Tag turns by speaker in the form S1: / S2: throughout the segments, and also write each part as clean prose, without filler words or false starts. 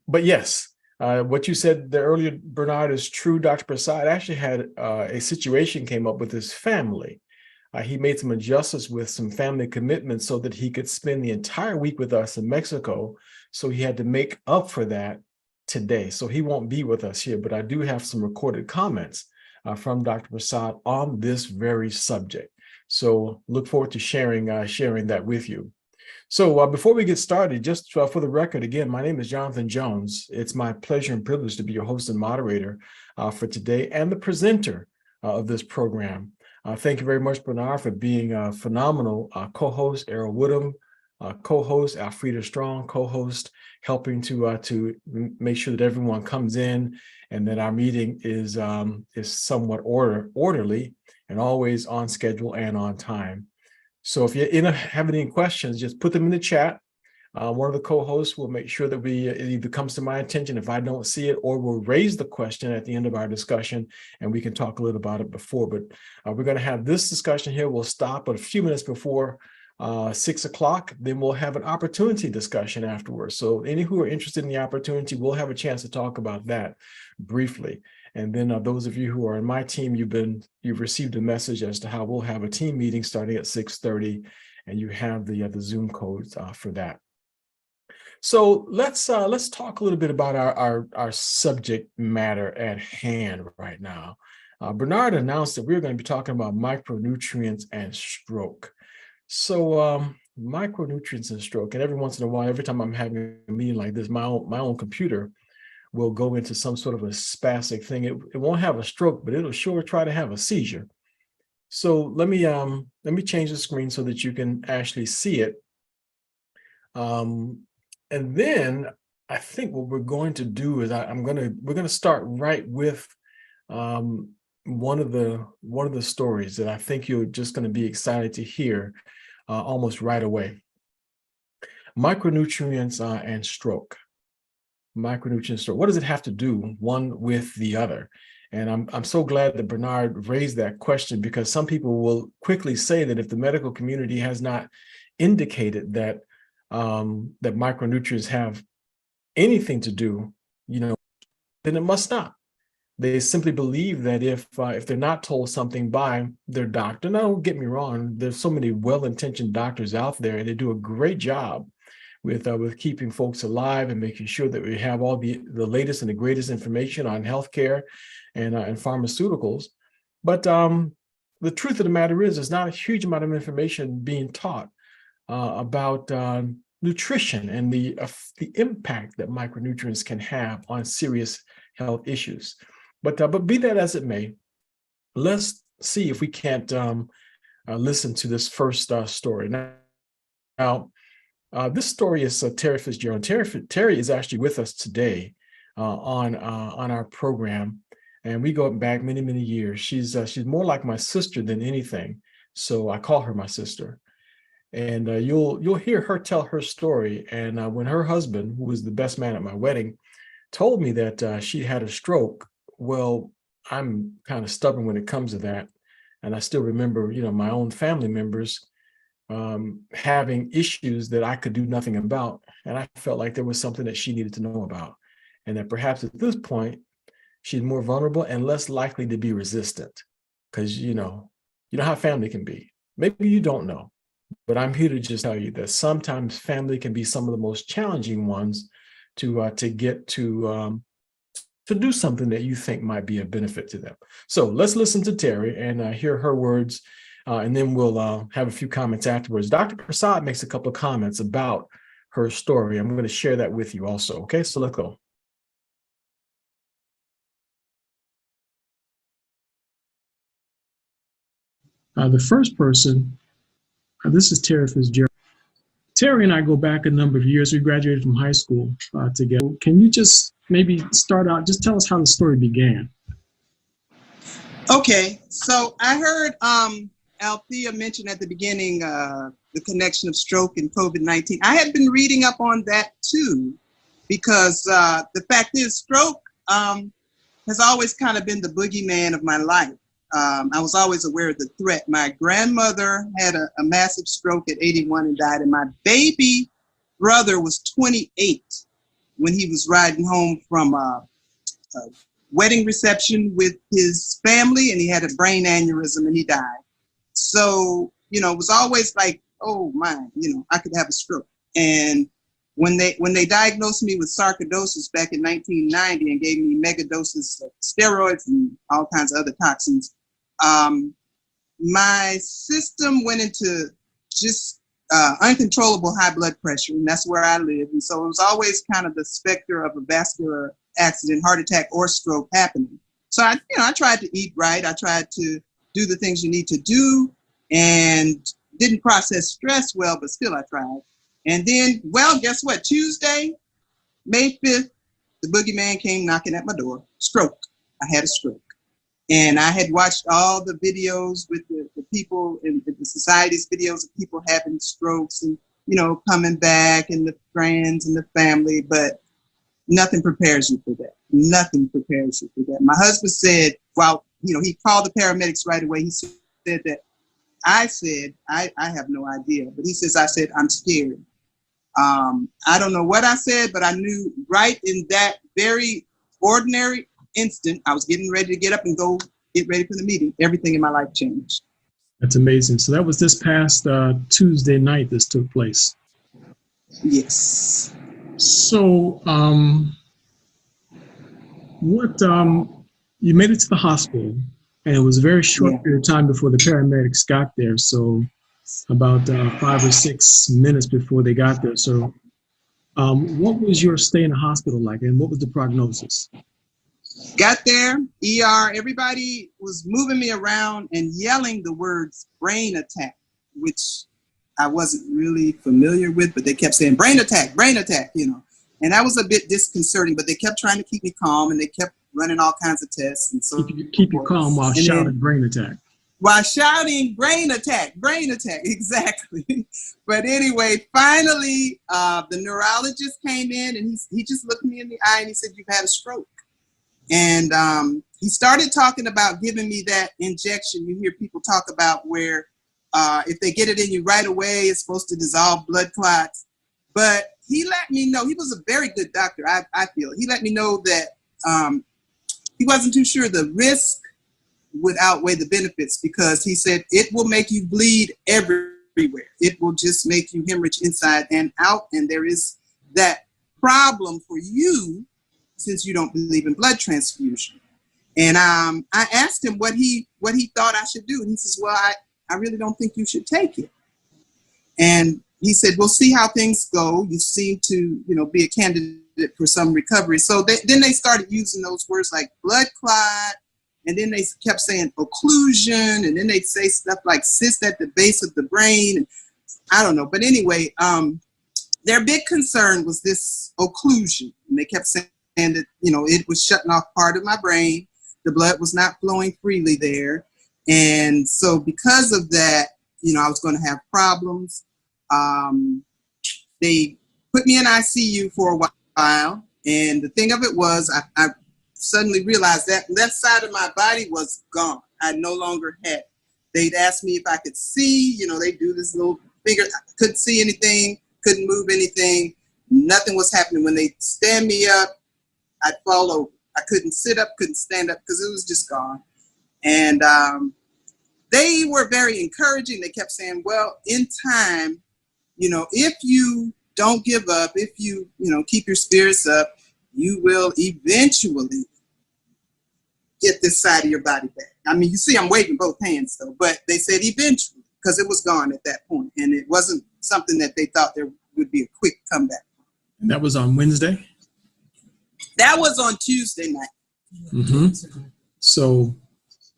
S1: But yes, what you said there earlier, Bernard, is true. Dr. Prasad actually had a situation came up with his family. He made some adjustments with some family commitments so that he could spend the entire week with us in Mexico. So he had to make up for that today. So he won't be with us here, but I do have some recorded comments from Dr. Prasad on this very subject. So look forward to sharing that with you. So before we get started, just for the record, again, my name is Jonathan Jones. It's my pleasure and privilege to be your host and moderator for today and the presenter of this program. Thank you very much, Bernard, for being a phenomenal co-host, Errol Woodham, co-host, Alfreda Strong, co-host, helping to make sure that everyone comes in and that our meeting is somewhat orderly and always on schedule and on time. So if you have any questions, just put them in the chat. One of the co-hosts will make sure that it either comes to my attention if I don't see it, or we'll raise the question at the end of our discussion and we can talk a little about it before. But we're going to have this discussion here. We'll stop a few minutes before 6 o'clock. Then we'll have an opportunity discussion afterwards. So any who are interested in the opportunity, we'll have a chance to talk about that briefly. And then those of you who are in my team, you've received a message as to how we'll have a team meeting starting at 6:30, and you have the Zoom codes for that. So let's talk a little bit about our subject matter at hand right now. Bernard announced that we're going to be talking about micronutrients and stroke. So micronutrients and stroke, and every once in a while, every time I'm having a meeting like this, my own computer will go into some sort of a spastic thing. It won't have a stroke, but it'll sure try to have a seizure. So let me change the screen so that you can actually see it. And then I think what we're going to do is we're going to start right with one of the stories that I think you're just going to be excited to hear almost right away. Micronutrients and stroke. Micronutrient stroke. What does it have to do one with the other? And I'm so glad that Bernard raised that question, because some people will quickly say that if the medical community has not indicated that that micronutrients have anything to do, then it must not. They simply believe that if they're not told something by their doctor. Now, don't get me wrong, there's so many well-intentioned doctors out there, and they do a great job with keeping folks alive and making sure that we have all the latest and the greatest information on healthcare and pharmaceuticals. But the truth of the matter is, there's not a huge amount of information being taught about nutrition and the impact that micronutrients can have on serious health issues. But be that as it may, let's see if we can't listen to this first story. Now, this story is Terri Fitzgerald. Terri is actually with us today on our program, and we go back many, many years. She's more like my sister than anything, so I call her my sister. And you'll hear her tell her story. And when her husband, who was the best man at my wedding, told me that she had a stroke, well, I'm kind of stubborn when it comes to that, and I still remember, my own family members having issues that I could do nothing about, and I felt like there was something that she needed to know about, and that perhaps at this point she's more vulnerable and less likely to be resistant, because you know how family can be. Maybe you don't know, but I'm here to just tell you that sometimes family can be some of the most challenging ones to get to do something that you think might be a benefit to them. So let's listen to Terri and hear her words, and then we'll have a few comments afterwards. Dr. Prasad makes a couple of comments about her story. I'm going to share that with you also. Okay, so let's go.
S2: The first person, this is Terri Fitzgerald. Terri and I go back a number of years. We graduated from high school together. Can you just maybe start out, just tell us how the story began?
S3: Okay, so I heard Althea mention at the beginning the connection of stroke and COVID-19. I had been reading up on that too, because the fact is stroke has always kind of been the boogeyman of my life. I was always aware of the threat. My grandmother had a massive stroke at 81 and died, and my baby brother was 28 when he was riding home from a wedding reception with his family, and he had a brain aneurysm and he died. So, you know, it was always like, oh my, you know, I could have a stroke. And when they diagnosed me with sarcoidosis back in 1990 and gave me mega doses of steroids and all kinds of other toxins, my system went into just uncontrollable high blood pressure, and that's where I live. And so it was always kind of the specter of a vascular accident, heart attack, or stroke happening. So I tried to eat right. I tried to do the things you need to do, and didn't process stress well, but still I tried. And then, well, guess what? Tuesday, May 5th, the boogeyman came knocking at my door. Stroke. I had a stroke. And I had watched all the videos with the people in the society's videos of people having strokes and, you know, coming back, and the friends and the family, but nothing prepares you for that. Nothing prepares you for that. My husband said, well, you know, he called the paramedics right away. He said that I said, I have no idea. But he says, I said, I'm scared. I don't know what I said, but I knew right in that very ordinary instant, I was getting ready to get up and go get ready for the meeting. Everything in my life changed.
S2: That's amazing. So that was this past Tuesday night this took place.
S3: Yes.
S2: So you made it to the hospital, and it was a very short period of time before the paramedics got there. So about 5 or 6 minutes before they got there. So what was your stay in the hospital like, and what was the prognosis?
S3: Got there, ER, everybody was moving me around and yelling the words brain attack, which I wasn't really familiar with, but they kept saying brain attack, you know. And that was a bit disconcerting, but they kept trying to keep me calm, and they kept running all kinds of tests. And so
S2: keep you calm while shouting brain attack.
S3: While shouting brain attack, exactly. But anyway, finally, the neurologist came in, and he just looked me in the eye and he said, "You've had a stroke." And he started talking about giving me that injection you hear people talk about, where if they get it in you right away, it's supposed to dissolve blood clots. But he let me know, he was a very good doctor, I feel. He let me know that he wasn't too sure the risk would outweigh the benefits, because he said it will make you bleed everywhere. It will just make you hemorrhage inside and out. And there is that problem for you since you don't believe in blood transfusion. And I asked him what he thought I should do. And he says, well, I really don't think you should take it. And he said, we'll see how things go. You seem to, you know, be a candidate for some recovery. So then they started using those words like blood clot. And then they kept saying occlusion, and then they'd say stuff like cyst at the base of the brain. And I don't know. But anyway, their big concern was this occlusion. And they kept saying that, you know, it was shutting off part of my brain. The blood was not flowing freely there. And so because of that, you know, I was going to have problems. They put me in ICU for a while. And the thing of it was, I suddenly realized that left side of my body was gone. I no longer had. They'd ask me if I could see, you know, they do this little finger. I couldn't see anything, couldn't move anything. Nothing was happening. When they stand me up, I'd fall over. I couldn't sit up, couldn't stand up, because it was just gone. And they were very encouraging. They kept saying, well, in time, you know, if you don't give up, if you, you know, keep your spirits up, you will eventually get this side of your body back. I mean, you see, I'm waving both hands though, but they said eventually, because it was gone at that point, and it wasn't something that they thought there would be a quick comeback.
S2: And that was on Wednesday?
S3: That was on Tuesday night.
S2: Mm-hmm. So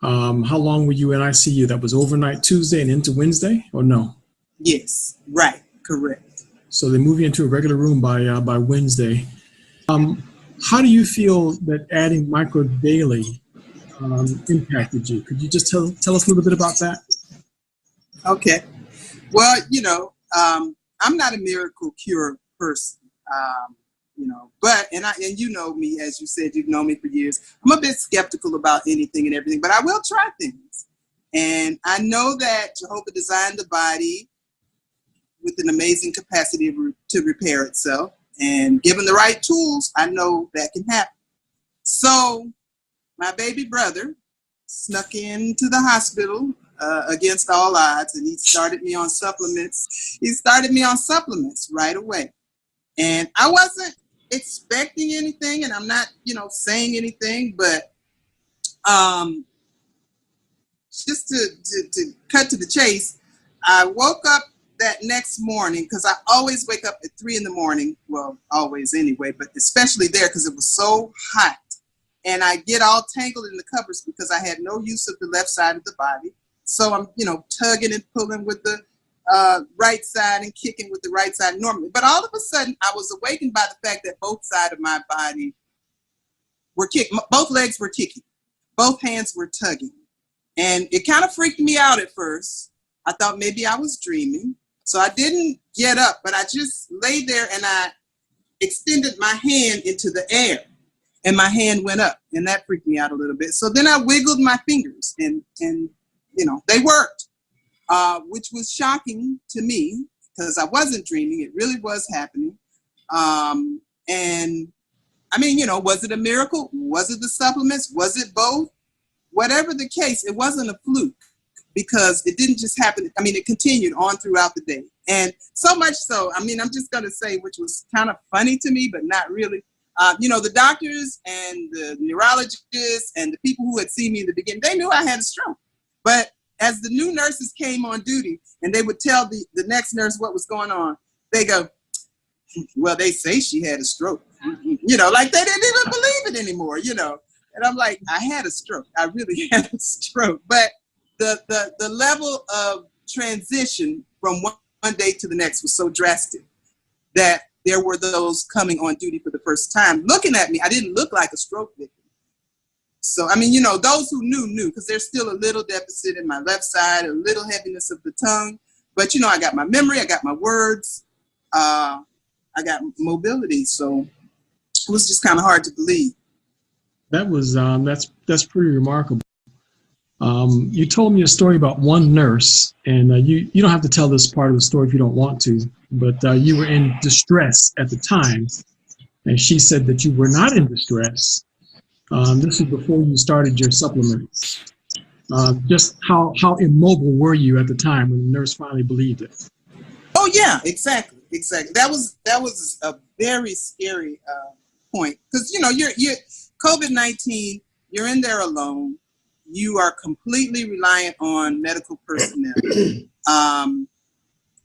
S2: how long were you in ICU? That was overnight Tuesday and into Wednesday, or no?
S3: Yes, right, correct.
S2: So they move you into a regular room by Wednesday. How do you feel that adding micro daily impacted you? Could you just tell us a little bit about that?
S3: Okay. Well, you know, I'm not a miracle cure person, you know, but, and you know me, as you said, you've known me for years. I'm a bit skeptical about anything and everything, but I will try things. And I know that Jehovah designed the body with an amazing capacity to repair itself. And given the right tools, I know that can happen. So my baby brother snuck into the hospital against all odds, and he started me on supplements. He started me on supplements right away. And I wasn't expecting anything, and I'm not, saying anything, but just to cut to the chase, I woke up that next morning, because I always wake up at 3 a.m. Well, always anyway, but especially there because it was so hot. And I get all tangled in the covers because I had no use of the left side of the body. So I'm, tugging and pulling with the right side and kicking with the right side normally. But all of a sudden, I was awakened by the fact that both sides of my body were kicking. Both legs were kicking. Both hands were tugging. And it kind of freaked me out at first. I thought maybe I was dreaming. So I didn't get up, but I just lay there and I extended my hand into the air. And my hand went up, and that freaked me out a little bit. So then I wiggled my fingers, and they worked, which was shocking to me because I wasn't dreaming. It really was happening. And I mean, was it a miracle? Was it the supplements? Was it both? Whatever the case, it wasn't a fluke because it didn't just happen. I mean, it continued on throughout the day. And so much so, I mean, I'm just going to say, which was kind of funny to me, but not really. The doctors and the neurologists and the people who had seen me in the beginning, they knew I had a stroke. But as the new nurses came on duty and they would tell the next nurse what was going on, they go, well, they say she had a stroke. Like they didn't even believe it anymore, And I'm like, I had a stroke. I really had a stroke. But the level of transition from one day to the next was so drastic that there were those coming on duty for the first time looking at me. I didn't look like a stroke victim. So, I mean, those who knew, because there's still a little deficit in my left side, a little heaviness of the tongue. But, I got my memory, I got my words, I got mobility. So it was just kind of hard to believe.
S2: That was, that's pretty remarkable. You told me a story about one nurse, and you don't have to tell this part of the story if you don't want to, but you were in distress at the time, and she said that you were not in distress. This is before you started your supplements. Just how immobile were you at the time when the nurse finally believed it?
S3: Oh yeah, exactly. That was a very scary point because you're COVID-19. You're in there alone. You are completely reliant on medical personnel.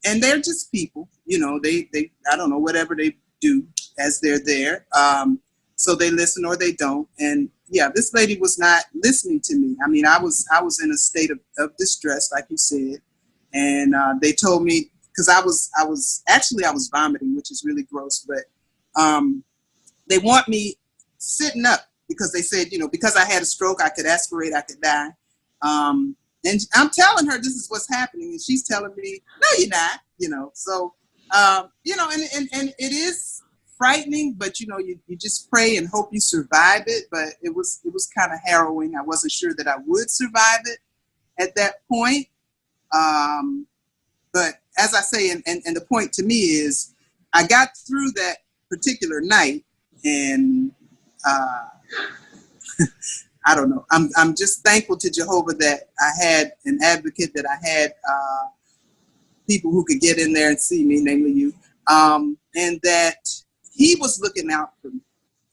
S3: And they're just people, they I don't know, whatever they do as they're there. So they listen or they don't. And yeah, this lady was not listening to me. I mean, I was in a state of distress, like you said. And they told me, because I was vomiting, which is really gross, but they want me sitting up. Because they said, because I had a stroke, I could aspirate, I could die. And I'm telling her this is what's happening. And she's telling me, no, you're not, So, and it is frightening, but, you just pray and hope you survive it. But it was kind of harrowing. I wasn't sure that I would survive it at that point. But as I say, and the point to me is I got through that particular night and I don't know. I'm just thankful to Jehovah that I had an advocate, that I had people who could get in there and see me, namely you, and that he was looking out for me.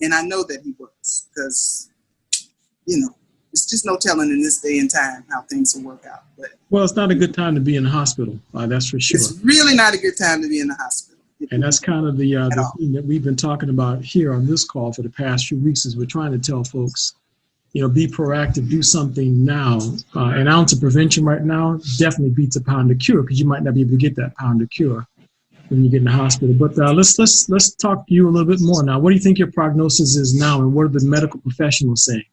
S3: And I know that he was, because, it's just no telling in this day and time how things will work out. But
S2: well, it's not a good time to be in the hospital. That's for sure.
S3: It's really not a good time to be in the hospital.
S2: And that's kind of the thing that we've been talking about here on this call for the past few weeks, is we're trying to tell folks, be proactive, do something now. An ounce of prevention right now definitely beats a pound of cure, because you might not be able to get that pound of cure when you get in the hospital. But let's talk to you a little bit more now. What do you think your prognosis is now, and what are the medical professionals saying?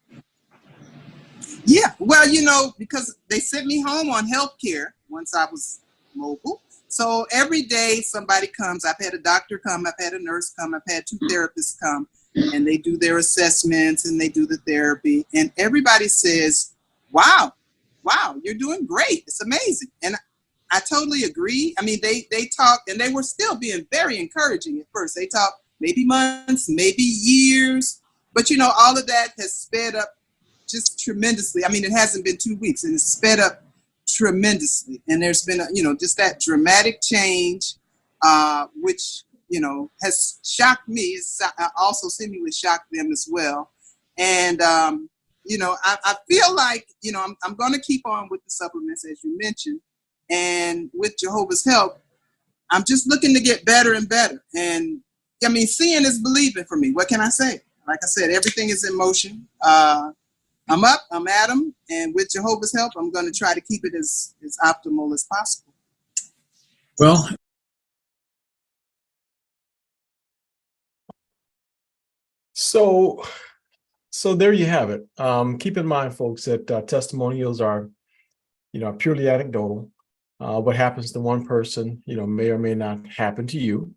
S3: Yeah, well, because they sent me home on health care once I was mobile. So every day somebody comes. I've had a doctor come, I've had a nurse come, I've had 2 therapists come, and they do their assessments and they do the therapy. And everybody says, wow, you're doing great. It's amazing. And I totally agree. I mean, they talked, and they were still being very encouraging at first. They talked maybe months, maybe years. But, you know, all of that has sped up just tremendously. I mean, it hasn't been 2 weeks, and it's sped up tremendously. And there's been, you know, just that dramatic change, which, you know, has shocked me. It's also seemingly shocked them as well. And, you know, I feel like, you know, I'm going to keep on with the supplements, as you mentioned. And with Jehovah's help, I'm just looking to get better and better. And I mean, seeing is believing for me. What can I say? Like I said, everything is in motion. I'm up, I'm at them. And with Jehovah's help, I'm going to try to keep it as optimal as possible.
S2: Well,
S1: So there you have it. Keep in mind, folks, that testimonials are, you know, purely anecdotal. What happens to one person, you know, may or may not happen to you.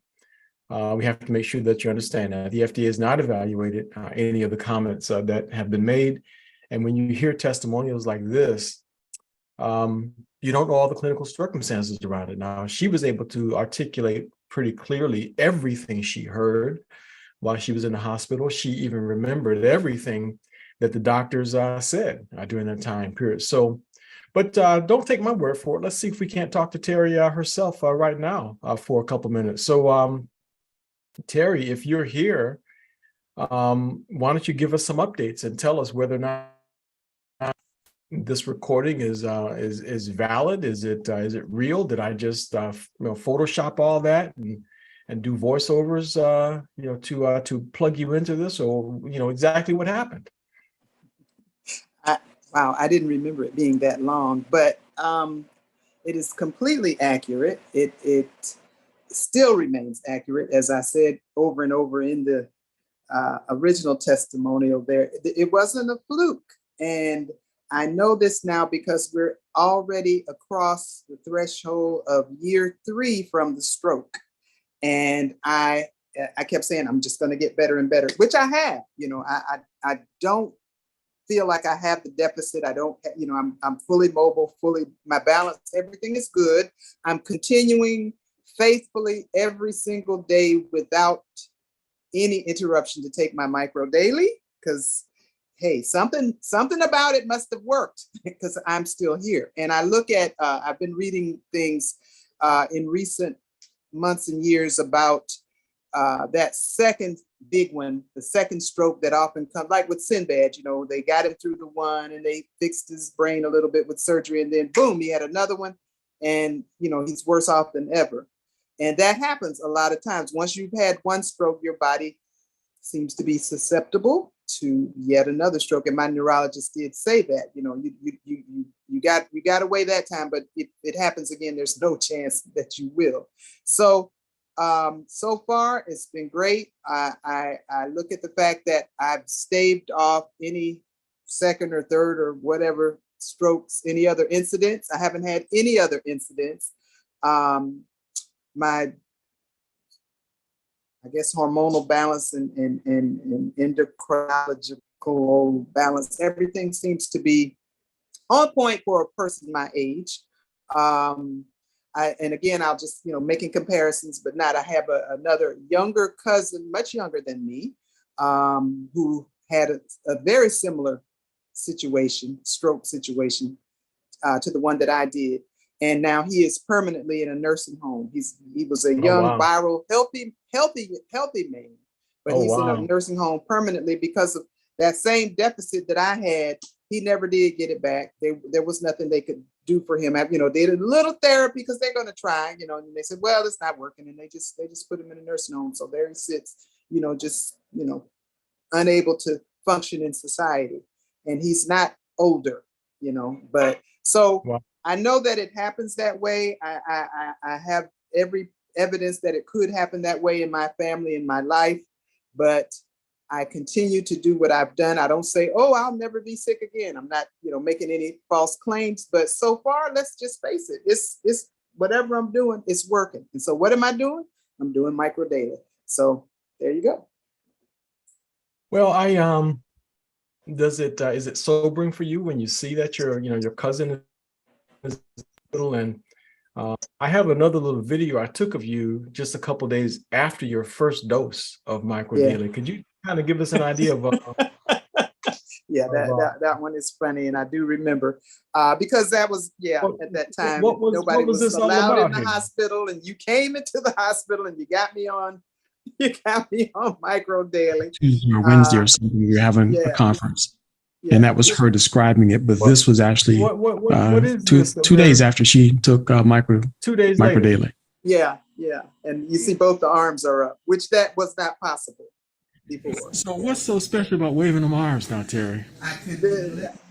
S1: We have to make sure that you understand that the FDA has not evaluated any of the comments that have been made. And when you hear testimonials like this, you don't know all the clinical circumstances around it. Now, she was able to articulate pretty clearly everything she heard while she was in the hospital. She even remembered everything that the doctors said during that time period. So, but don't take my word for it. Let's see if we can't talk to Terri herself right now for a couple minutes. So, Terri, if you're here, why don't you give us some updates and tell us whether or not this recording is valid? Is it real? Did I just you know, Photoshop all that and do voiceovers you know, to plug you into this, or you know, exactly what happened?
S3: Wow, I didn't remember it being that long, but it is completely accurate. It still remains accurate, as I said over and over in the original testimonial there. It wasn't a fluke. And I know this now because we're already across the threshold of year 3 from the stroke. And I kept saying, I'm just going to get better and better, which I have. You know, I don't feel like I have the deficit. I don't, you know, I'm fully mobile, my balance, everything is good. I'm continuing faithfully every single day without any interruption to take my micro daily, because hey, something about it must have worked because I'm still here. And I look at, I've been reading things in recent months and years about that second big one, the second stroke that often comes, like with Sinbad, you know, they got him through the one and they fixed his brain a little bit with surgery, and then boom, he had another one, and you know, he's worse off than ever. And that happens a lot of times. Once you've had one stroke, your body seems to be susceptible to yet another stroke. And my neurologist did say that, you know, you got away that time, but if it happens again, there's no chance that you will. So so far it's been great. I look at the fact that I've staved off any second or third or whatever strokes, any other incidents. I haven't had any other incidents. My, I guess, hormonal balance and endocrinological balance, everything seems to be on point for a person my age. And again, I'll just, you know, making comparisons, but not, I have another younger cousin, much younger than me, who had a very similar situation, stroke situation, to the one that I did. And now he is permanently in a nursing home. He was a young, viral, healthy man, but he's in a nursing home permanently because of that same deficit that I had. He never did get it back. There was nothing they could do for him. You know, they did a little therapy because they're going to try, you know, and they said, well, it's not working. And they just put him in a nursing home. So there he sits, you know, just, you know, unable to function in society. And he's not older, you know, but so I know that it happens that way. I have every evidence that it could happen that way in my family, in my life, but I continue to do what I've done. I don't say, oh, I'll never be sick again. I'm not, you know, making any false claims, but so far, let's just face it. It's whatever I'm doing, it's working. And so what am I doing? I'm doing micro daily. So there you go.
S1: Well, is it sobering for you when you see that your cousin is little, and I have another little video I took of you just a couple days after your first dose of microneedling. Could you kind of give us an idea of
S4: yeah, that one is funny, and I do remember because that was at that time nobody was
S1: this
S4: allowed in the
S1: here?
S4: hospital, and you came into the hospital and you got me on micro daily.
S2: Tuesday or Wednesday or something. We were having a conference, and that was her describing it. But this was actually
S1: what is
S2: two
S1: this?
S2: 2 days after she took
S1: 2 days
S2: micro
S1: later.
S2: daily.
S4: Yeah, and you see both the arms are up, which that was not possible before.
S2: So what's so special about waving them arms now, Terry?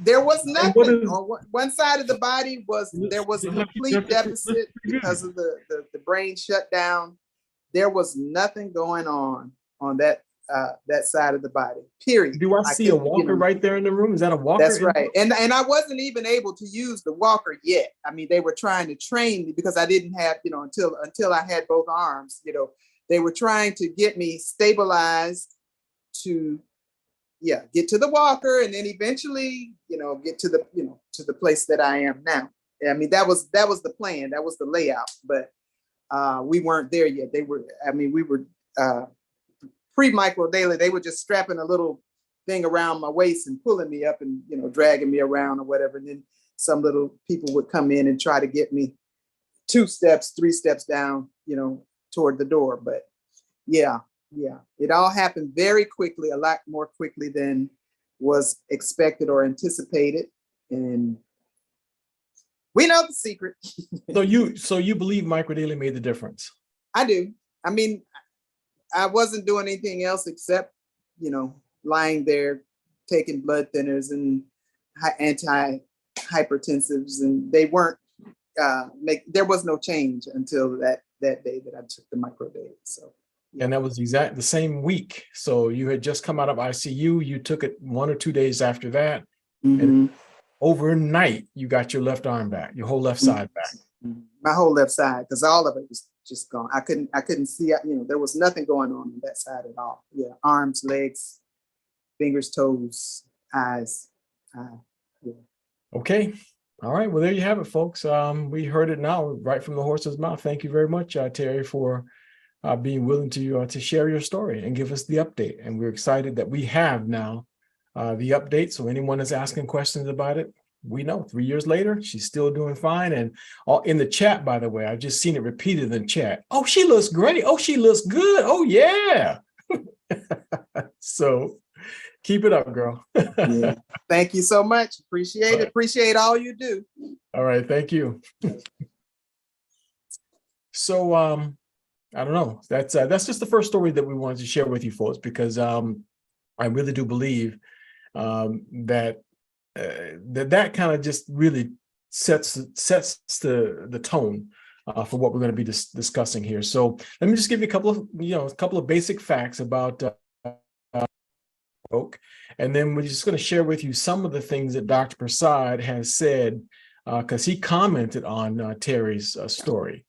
S4: There was nothing on one side of the body. There was a complete deficit because of the brain shut down. There was nothing going on that side of the body, period.
S1: Do I see a walker right there in the room? Is that a walker?
S4: That's right. And I wasn't even able to use the walker yet. I mean, they were trying to train me because I didn't have, until I had both arms, they were trying to get me stabilized to, get to the walker, and then eventually, get to the place that I am now. I mean, that was the plan. That was the layout, but we weren't there yet. We were pre-micro daily. They were just strapping a little thing around my waist and pulling me up and, dragging me around or whatever. And then some little people would come in and try to get me 2 steps, 3 steps down, toward the door. But it all happened very quickly, a lot more quickly than was expected or anticipated. And we know the secret.
S1: So you believe microdaily made the difference?
S4: I do. I mean, I wasn't doing anything else except, lying there, taking blood thinners and antihypertensives, and they weren't there was no change until that day that I took the microdaily. So.
S1: And that was the same week. So you had just come out of ICU. You took it 1 or 2 days after that.
S4: Mm-hmm.
S1: And overnight, you got your left arm back, your whole left side back.
S4: My whole left side, because all of it was just gone. I couldn't see, there was nothing going on that side at all. Yeah, arms, legs, fingers, toes, eyes.
S1: Okay. All right. Well, there you have it, folks. We heard it now right from the horse's mouth. Thank you very much, Terry, for being willing to share your story and give us the update. And we're excited that we have now the update. So anyone that's asking questions about it, we know 3 years later, she's still doing fine. And in the chat, by the way, I've just seen it repeated in the chat. Oh, she looks great. Oh, she looks good. Oh, yeah. So keep it up, girl.
S4: Yeah. Thank you so much. Appreciate it. Appreciate all you do.
S1: All right. Thank you. So, I don't know. That's just the first story that we wanted to share with you folks, because I really do believe that kind of just really sets the tone for what we're going to be discussing here. So let me just give you a couple of basic facts about stroke, and then we're just going to share with you some of the things that Dr. Prasad has said, because he commented on Terri's story.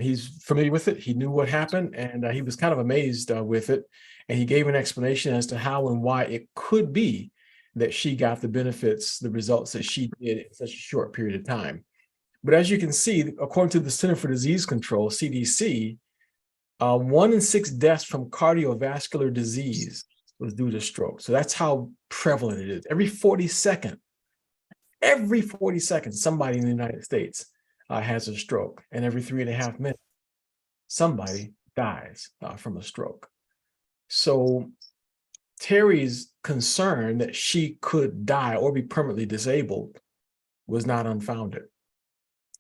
S1: He's familiar with it. He knew what happened, and he was kind of amazed with it. And he gave an explanation as to how and why it could be that she got the benefits, the results that she did in such a short period of time. But as you can see, according to the Center for Disease Control, CDC, 1 in 6 deaths from cardiovascular disease was due to stroke. So that's how prevalent it is. Every 40 seconds, somebody in the United States has a stroke, and every 3.5 minutes, somebody dies from a stroke. So Terri's concern that she could die or be permanently disabled was not unfounded.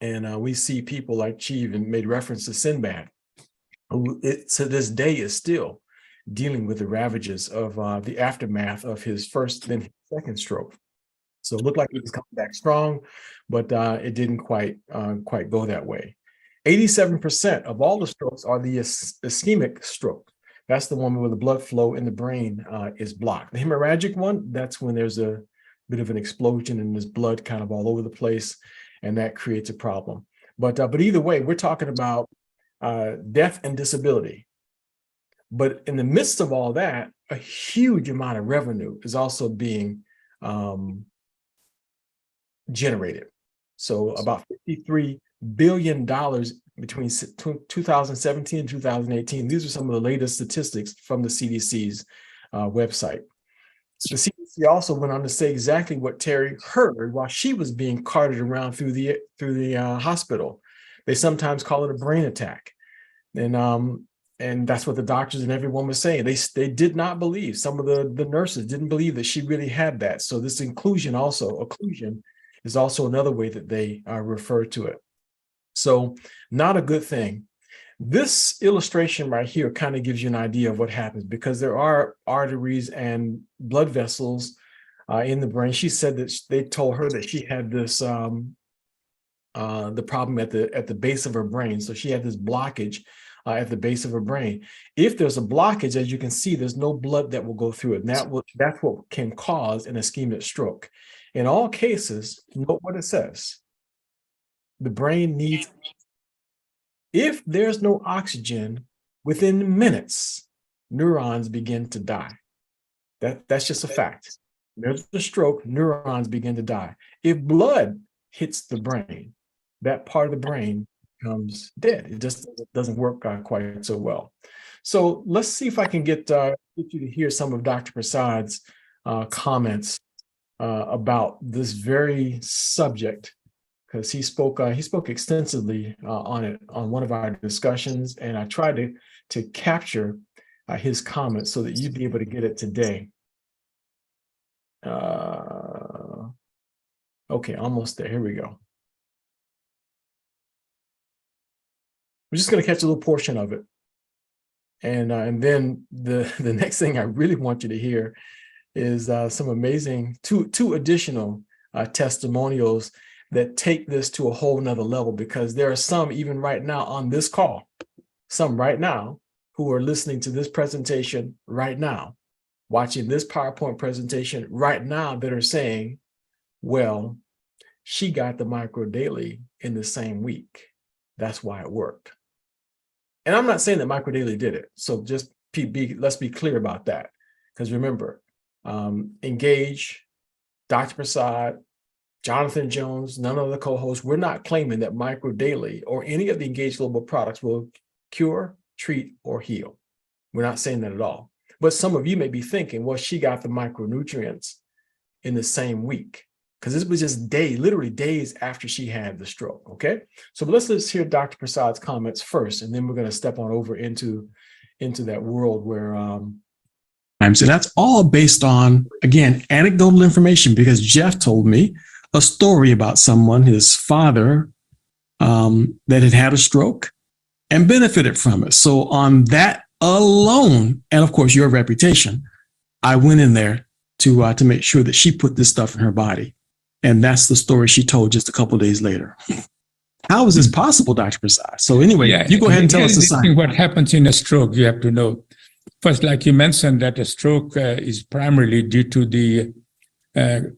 S1: And we see people like she even made reference to Sinbad, who to this day is still dealing with the ravages of the aftermath of his first, then his second stroke. So it looked like he was coming back strong, but it didn't quite go that way. 87% of all the strokes are the ischemic stroke. That's the one where the blood flow in the brain is blocked. The hemorrhagic one, that's when there's a bit of an explosion and there's blood kind of all over the place, and that creates a problem. But either way, we're talking about death and disability. But in the midst of all that, a huge amount of revenue is also being generated. So about $53 billion between 2017 and 2018. These are some of the latest statistics from the CDC's website. The CDC also went on to say exactly what Terri heard while she was being carted around through the hospital. They sometimes call it a brain attack, and that's what the doctors and everyone was saying. They did not believe. Some of the nurses didn't believe that she really had that. So this occlusion is also another way that they refer to it. So not a good thing. This illustration right here kind of gives you an idea of what happens, because there are arteries and blood vessels in the brain. She said that they told her that she had this the problem at the base of her brain. So she had this blockage at the base of her brain. If there's a blockage, as you can see, there's no blood that will go through it. And that's what can cause an ischemic stroke. In all cases, note what it says. The brain needs, if there's no oxygen, within minutes, neurons begin to die. That's just a fact. There's a stroke, neurons begin to die. If blood hits the brain, that part of the brain becomes dead. It just doesn't work quite so well. So let's see if I can get you to hear some of Dr. Prasad's comments about this very subject, because he spoke extensively on it on one of our discussions, and I tried to capture his comments so that you'd be able to get it today. Okay, almost there. Here we go. I'm just going to catch a little portion of it, and then the next thing I really want you to hear is some amazing two additional testimonials that take this to a whole nother level, because there are some even right now on this call, some right now who are listening to this presentation right now, watching this PowerPoint presentation right now, that are saying, well, she got the micro daily in the same week. That's why it worked. And I'm not saying that micro daily did it. So just let's be clear about that. Because remember, Engage, Dr. Prasad, Jonathan Jones, none of the co-hosts, we're not claiming that Micro Daily or any of the Engage Global products will cure, treat, or heal. We're not saying that at all. But some of you may be thinking, well, she got the micronutrients in the same week, because this was just literally days after she had the stroke, okay? So let's hear Dr. Prasad's comments first, and then we're going to step on over into that world where
S2: and that's all based on, again, anecdotal information, because Jeff told me a story about someone, his father, that had a stroke and benefited from it. So on that alone, and of course your reputation, I went in there to make sure that she put this stuff in her body. And that's the story she told just a couple of days later. How is this possible, Dr. Prasad? So anyway, you go ahead and tell us the sign.
S5: What happens in a stroke, you have to know. First, like you mentioned, that a stroke is primarily due to the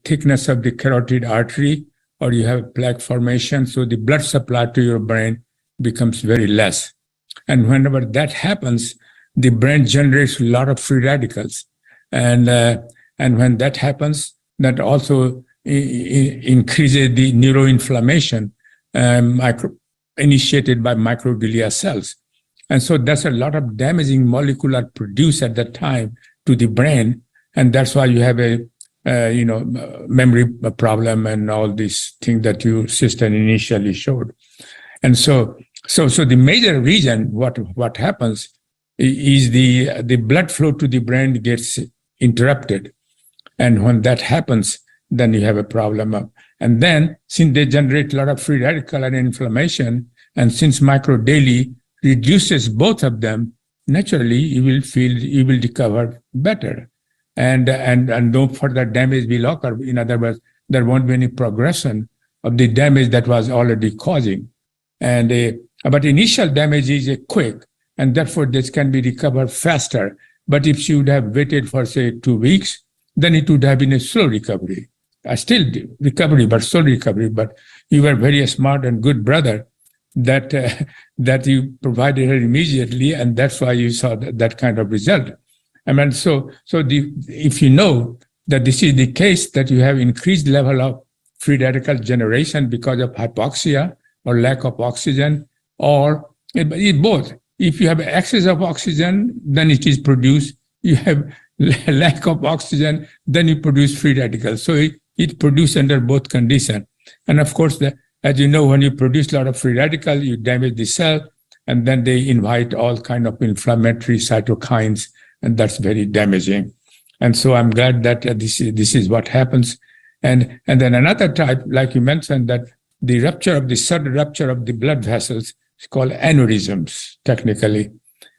S5: thickness of the carotid artery, or you have plaque formation. So the blood supply to your brain becomes very less. And whenever that happens, the brain generates a lot of free radicals. And when that happens, that also increases the neuroinflammation initiated by microglia cells. And so that's a lot of damaging molecule are produced at that time to the brain. And that's why you have a memory problem and all these things that your sister initially showed. And so the major reason what happens is the blood flow to the brain gets interrupted. And when that happens, then you have a problem. And then since they generate a lot of free radical and inflammation, and since micro daily reduces both of them, naturally you will recover better. And no further damage will occur. In other words, there won't be any progression of the damage that was already causing. But initial damage is quick, and therefore this can be recovered faster. But if she would have waited for, say, 2 weeks, then it would have been a slow recovery. Still recovery, but slow recovery. But you were very smart and good brother that you provided her immediately, and that's why you saw that kind of result. I mean, if you know that this is the case, that you have increased level of free radical generation because of hypoxia, or lack of oxygen, or both. If you have excess of oxygen, then it is produced. You have lack of oxygen, then you produce free radicals. So it produces under both conditions. And of course, as you know, when you produce a lot of free radical, you damage the cell, and then they invite all kind of inflammatory cytokines, and that's very damaging. And so I'm glad that this is what happens. And then another type, like you mentioned, that the sudden rupture of the blood vessels is called aneurysms, technically.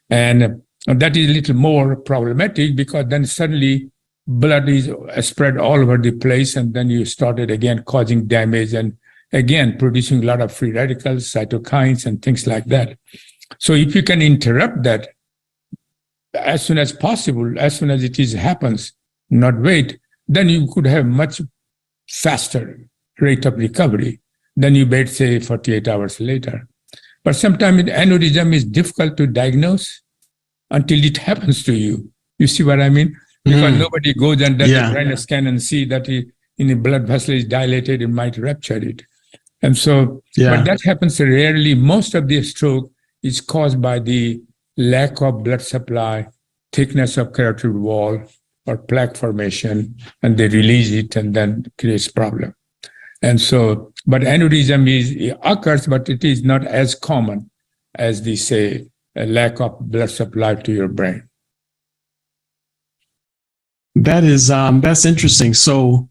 S5: And that is a little more problematic, because then suddenly blood is spread all over the place, and then you started again causing damage and again producing a lot of free radicals, cytokines, and things like that. So if you can interrupt that as soon as possible, as soon as happens, not wait, then you could have much faster rate of recovery than you might say 48 hours later. But sometimes aneurysm is difficult to diagnose until it happens to you. You see what I mean? Because nobody goes and does a brain scan and see that in the blood vessel is dilated, it might rupture it. And so, but that happens rarely. Most of the stroke is caused by the lack of blood supply, thickness of carotid wall, or plaque formation, and they release it and then creates problem. And so, but aneurysm occurs, but it is not as common as they say a lack of blood supply to your brain.
S2: That is that's interesting. So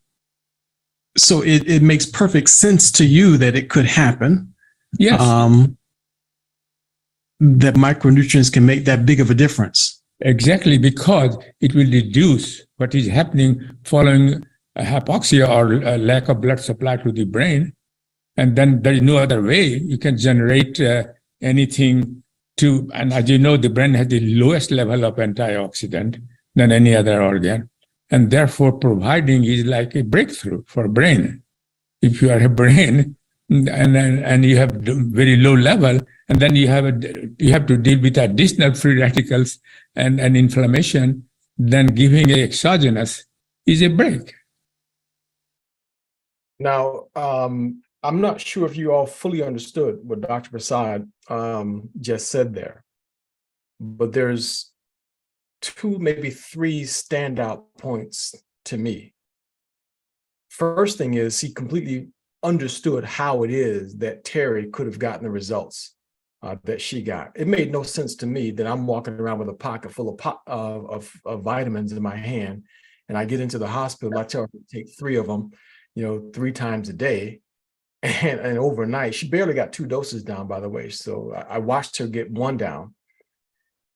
S2: it makes perfect sense to you that it could happen.
S5: Yes.
S2: That micronutrients can make that big of a difference.
S5: Exactly, because it will reduce what is happening following hypoxia or a lack of blood supply to the brain. And then there is no other way you can generate anything to, and as you know, the brain has the lowest level of antioxidant than any other organ. And therefore providing is like a breakthrough for brain. If you are a brain and you have very low level, and then you have to deal with additional free radicals and inflammation, then giving a exogenous is a break.
S1: Now, I'm not sure if you all fully understood what Dr. Prasad just said there, but there's 2, maybe 3 standout points to me. First thing is he completely understood how it is that Terri could have gotten the results that she got. It made no sense to me that I'm walking around with a pocket full of vitamins in my hand, and I get into the hospital. I tell her to take 3 of them, 3 times a day, and overnight. She barely got 2 doses down, by the way. So I watched her get 1 down,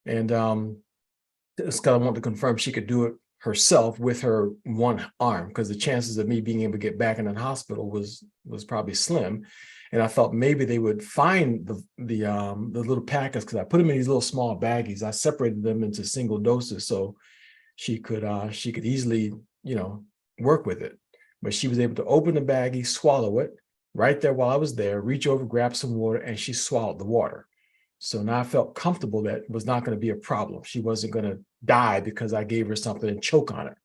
S1: and Scott wanted to confirm she could do it herself with her 1 arm, because the chances of me being able to get back in the hospital was probably slim. And I thought maybe they would find the little packets, because I put them in these little small baggies. I separated them into single doses so she could easily work with it. But she was able to open the baggie, swallow it right there while I was there, reach over, grab some water, and she swallowed the water. So now I felt comfortable that it was not going to be a problem. She wasn't going to die because I gave her something and choke on it.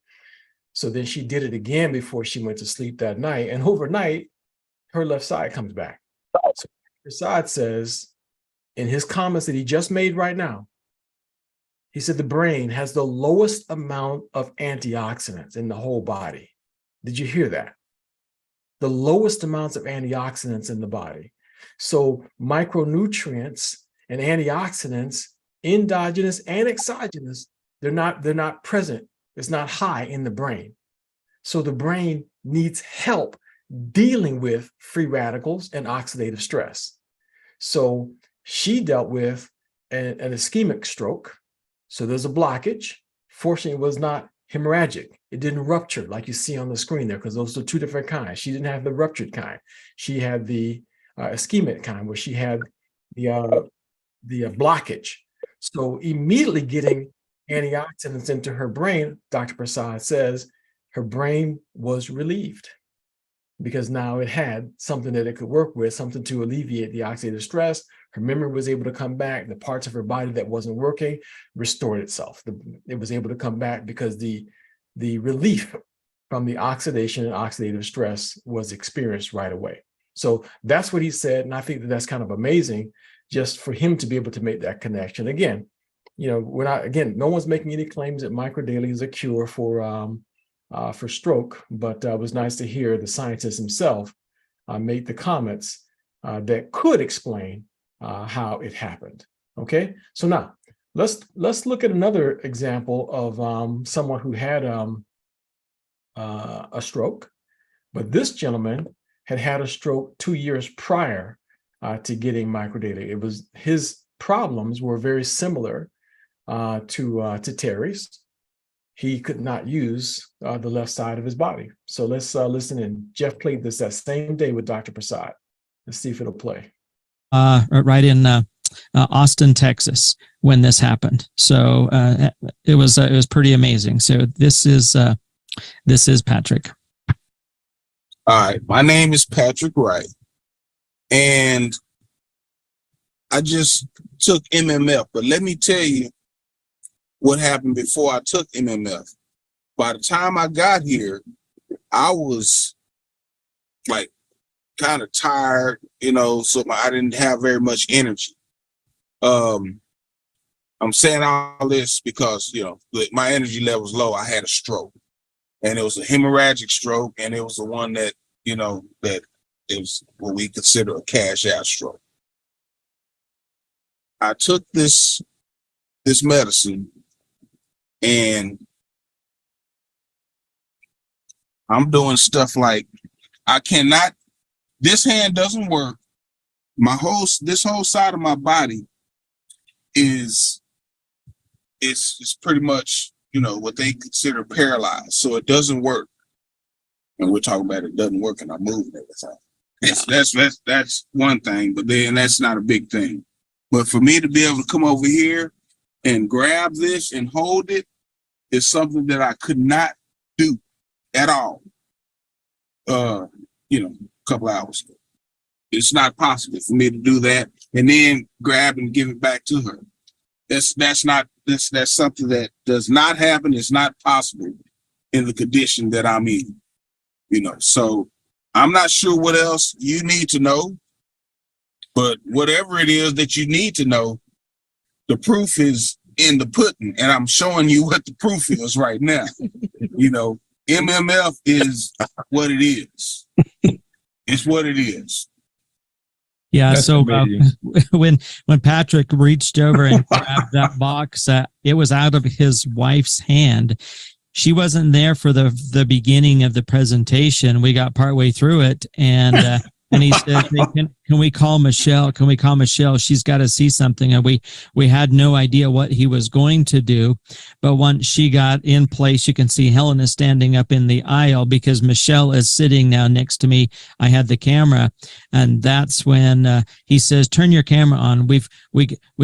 S1: So then she did it again before she went to sleep that night. And overnight, her left side comes back. So Prasad says in his comments that he just made right now, he said the brain has the lowest amount of antioxidants in the whole body. Did you hear that? The lowest amounts of antioxidants in the body. So micronutrients and antioxidants, endogenous and exogenous, they're not present. It's not high in the brain. So the brain needs help dealing with free radicals and oxidative stress. So she dealt with an ischemic stroke. So there's a blockage. Fortunately, it was not hemorrhagic. It didn't rupture like you see on the screen there, because those are 2 different kinds. She didn't have the ruptured kind. She had the ischemic kind, where she had the blockage. So immediately getting antioxidants into her brain, Dr. Prasad says her brain was relieved, because now it had something that it could work with, something to alleviate the oxidative stress. Her memory was able to come back. The parts of her body that wasn't working restored itself. It was able to come back because the relief from the oxidation and oxidative stress was experienced right away. So that's what he said. And I think that that's kind of amazing just for him to be able to make that connection. Again, no one's making any claims that microdaily is a cure for stroke, but it was nice to hear the scientist himself make the comments that could explain how it happened. Okay, so now let's look at another example of someone who had a stroke, but this gentleman had a stroke 2 years prior to getting microdaily. It was his problems were very similar to Terri's. He could not use the left side of his body. So let's listen in. Jeff played this that same day with Dr. Prasad. Let's see if it'll play.
S6: Right in Austin, Texas, when this happened. So it was pretty amazing. So this is Patrick.
S7: All right, my name is Patrick Wright, and I just took MMF. But let me tell you what happened before I took MMF. By the time I got here, I was like kind of tired, so I didn't have very much energy. I'm saying all this because, my energy level was low. I had a stroke, and it was a hemorrhagic stroke, and it was the one that, that is what we consider a cash out stroke. I took this medicine, and I'm doing stuff like this hand doesn't work. This whole side of my body is pretty much, what they consider paralyzed. So it doesn't work. And we're talking about it doesn't work and I'm moving everything. That's one thing, but then that's not a big thing. But for me to be able to come over here and grab this and hold it is something that I could not do at all. A couple hours ago. It's not possible for me to do that and then grab and give it back to her. That's something that does not happen. It's not possible in the condition that I'm in. So I'm not sure what else you need to know, but whatever it is that you need to know, the proof is in the pudding, and I'm showing you what the proof is right now. MMF is what it is. It's what it is.
S6: Yeah. That's so when Patrick reached over and grabbed that box, it was out of his wife's hand. She wasn't there for the beginning of the presentation. We got partway through it, and he said, hey, "Can we call Michelle? Can we call Michelle? She's got to see something." And we had no idea what he was going to do, but once she got in place, you can see Helen is standing up in the aisle because Michelle is sitting now next to me. I had the camera, and that's when he says, "Turn your camera on. We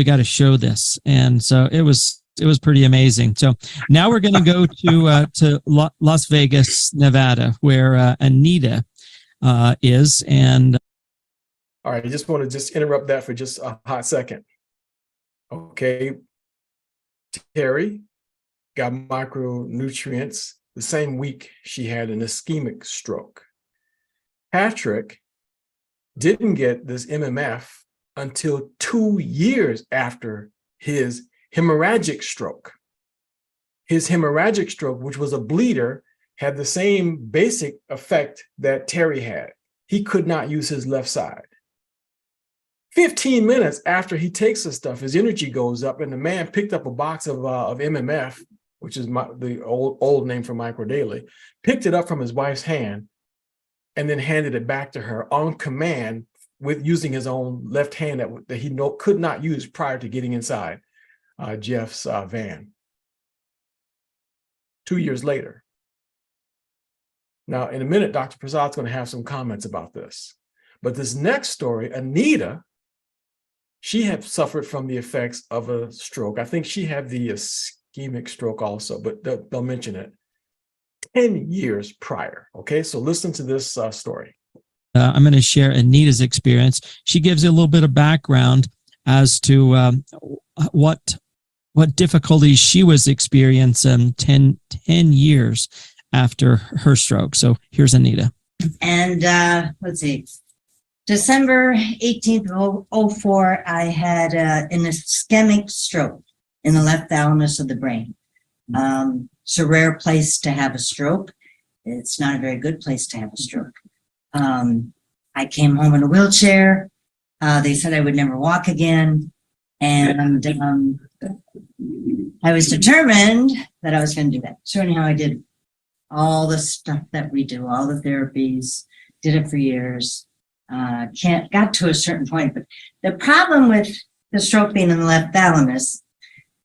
S6: got to show this." And so it was pretty amazing. So now we're going to go to Las Vegas, Nevada, where Anita is. And
S1: all right, I just want to interrupt that for just a hot second. Okay, Terri got micronutrients the same week she had an ischemic stroke. Patrick didn't get this MMF until 2 years after his hemorrhagic stroke. His hemorrhagic stroke, which was a bleeder, had the same basic effect that Terri had. He could not use his left side. 15 minutes after he takes the stuff, his energy goes up, and the man picked up a box of MMF, which is the old name for microdaily, picked it up from his wife's hand, and then handed it back to her on command with using his own left hand that he could not use prior to getting inside Jeff's van. 2 years later. Now, in a minute, Dr. Prasad's going to have some comments about this. But this next story, Anita, she had suffered from the effects of a stroke. I think she had the ischemic stroke also, but they'll mention it 10 years prior. Okay, so listen to this story.
S6: I'm going to share Anita's experience. She gives you a little bit of background as to what difficulties she was experiencing 10 years after her stroke. So here's Anita.
S8: And let's see, December 18th of 04, I had an ischemic stroke in the left thalamus of the brain. It's a rare place to have a stroke. It's not a very good place to have a stroke. I came home in a wheelchair. They said I would never walk again. And I was determined that I was going to do that. So anyhow, I did all the stuff that we do, all the therapies, did it for years. Got to a certain point. But the problem with the stroke being in the left thalamus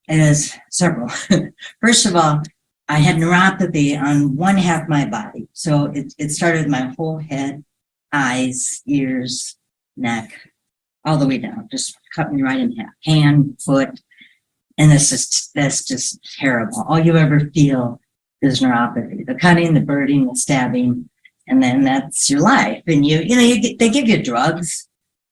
S8: is several. First of all, I had neuropathy on one half my body. So it started with my whole head, eyes, ears, neck, all the way down, just cut me right in half, hand, foot. And that's just terrible. All you ever feel is neuropathy, the cutting, the burning, the stabbing, and then that's your life. And they give you drugs,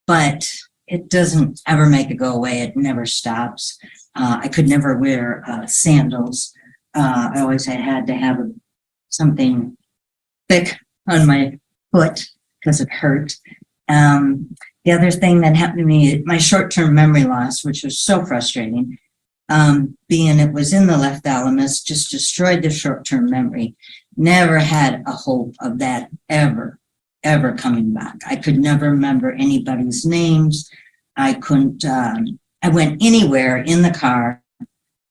S8: but it doesn't ever make it go away. It never stops. I could never wear sandals. I always had to have something thick on my foot because it hurt. The other thing that happened to me, my short-term memory loss, which was so frustrating, being it was in the left thalamus, just destroyed the short-term memory. Never had a hope of that ever coming back. I could never remember anybody's names. I couldn't, I went anywhere in the car.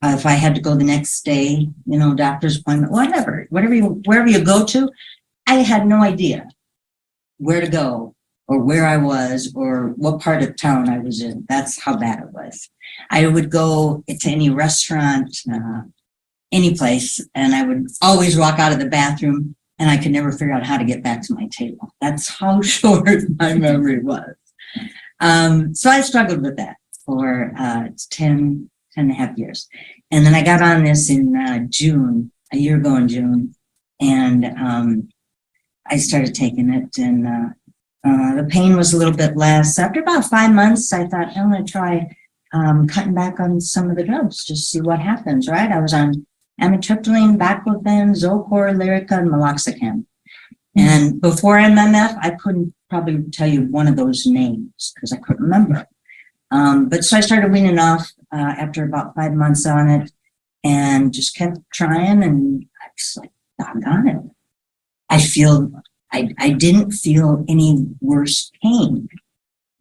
S8: If I had to go the next day, doctor's appointment, wherever you go to, I had no idea where to go or where I was or what part of town I was in. That's how bad it was. I would go to any restaurant, any place, and I would always walk out of the bathroom and I could never figure out how to get back to my table. That's how short my memory was. So I struggled with that for 10 and a half years. And then I got on this in June, a year ago in June, and I started taking it, and the pain was a little bit less. After about 5 months, I thought, I'm going to try cutting back on some of the drugs, just see what happens, right? I was on amitriptyline, baclofen, Zocor, Lyrica, and meloxicam. And before MMF, I couldn't probably tell you one of those names because I couldn't remember. But so I started weaning off after about 5 months on it and just kept trying, and I was like, doggone it. I didn't feel any worse pain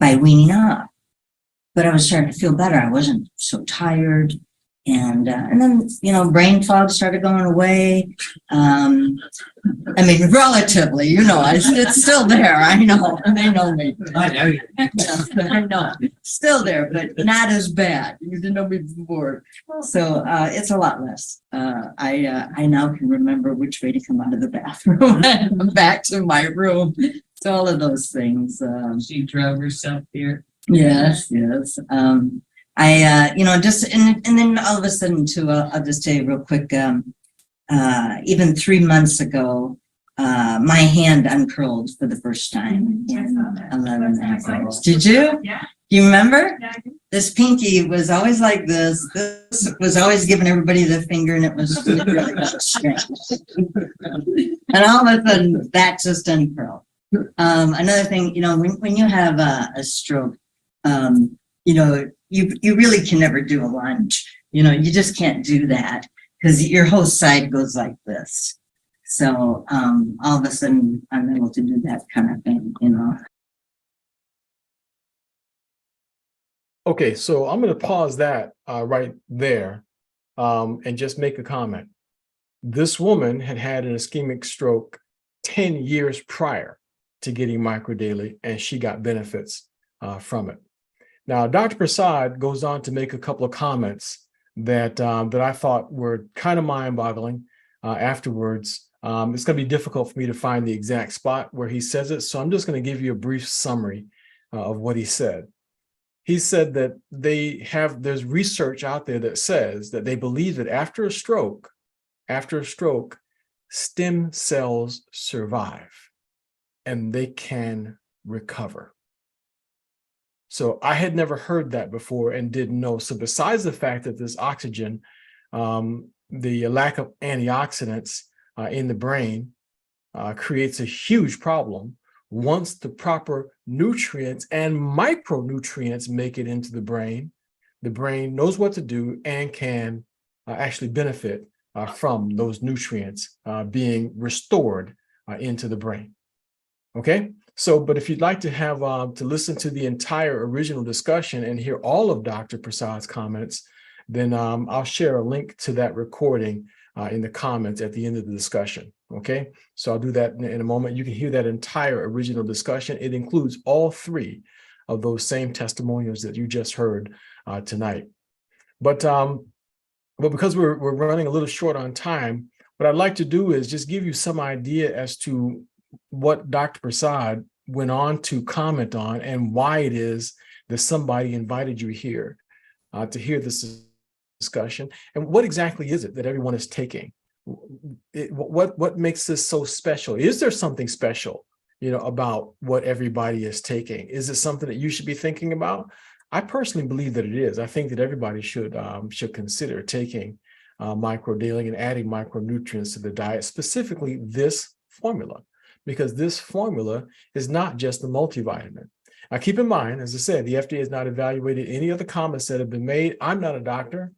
S8: by weaning off, but I was starting to feel better. I wasn't so tired. And then, brain fog started going away. Relatively, it's still there. I know. They know me. I know. Still there, but not as bad. You didn't know me before. So it's a lot less. I now can remember which way to come out of the bathroom and back to my room. So all of those things.
S9: She drove herself here.
S8: Yes. And then all of a sudden too, I'll just tell you real quick, even 3 months ago, my hand uncurled for the first time. 11 hours. Did you?
S9: Yeah.
S8: Do you remember?
S9: Yeah.
S8: This pinky was always like this. This was always giving everybody the finger, and it was really strange. And all of a sudden, that just uncurled. Another thing, when you have a stroke, you really can never do a lunge. You just can't do that because your whole side goes like this. So all of a sudden, I'm able to do that kind of thing,
S1: Okay, so I'm going to pause that right there and just make a comment. This woman had had an ischemic stroke 10 years prior to getting microdaily, and she got benefits from it. Now, Dr. Prasad goes on to make a couple of comments that I thought were kind of mind-boggling afterwards. It's going to be difficult for me to find the exact spot where he says it, so I'm just going to give you a brief summary of what he said. He said that there's research out there that says that they believe that after a stroke, stem cells survive and they can recover. So I had never heard that before and didn't know. So besides the fact that this oxygen, the lack of antioxidants in the brain creates a huge problem, once the proper nutrients and micronutrients make it into the brain knows what to do and can actually benefit from those nutrients being restored into the brain. Okay, so, but if you'd like to have to listen to the entire original discussion and hear all of Dr. Prasad's comments, then I'll share a link to that recording in the comments at the end of the discussion. Okay, so I'll do that in a moment. You can hear that entire original discussion. It includes all three of those same testimonials that you just heard tonight. But because we're running a little short on time, what I'd like to do is just give you some idea as to what Dr. Prasad went on to comment on and why it is that somebody invited you here to hear this discussion, and what exactly is it that everyone is taking. What makes this so special? Is there something special, about what everybody is taking? Is it something that you should be thinking about? I personally believe that it is. I think that everybody should consider taking micro daily and adding micronutrients to the diet, specifically this formula, because this formula is not just a multivitamin. Now, keep in mind, as I said, the FDA has not evaluated any of the comments that have been made. I'm not a doctor,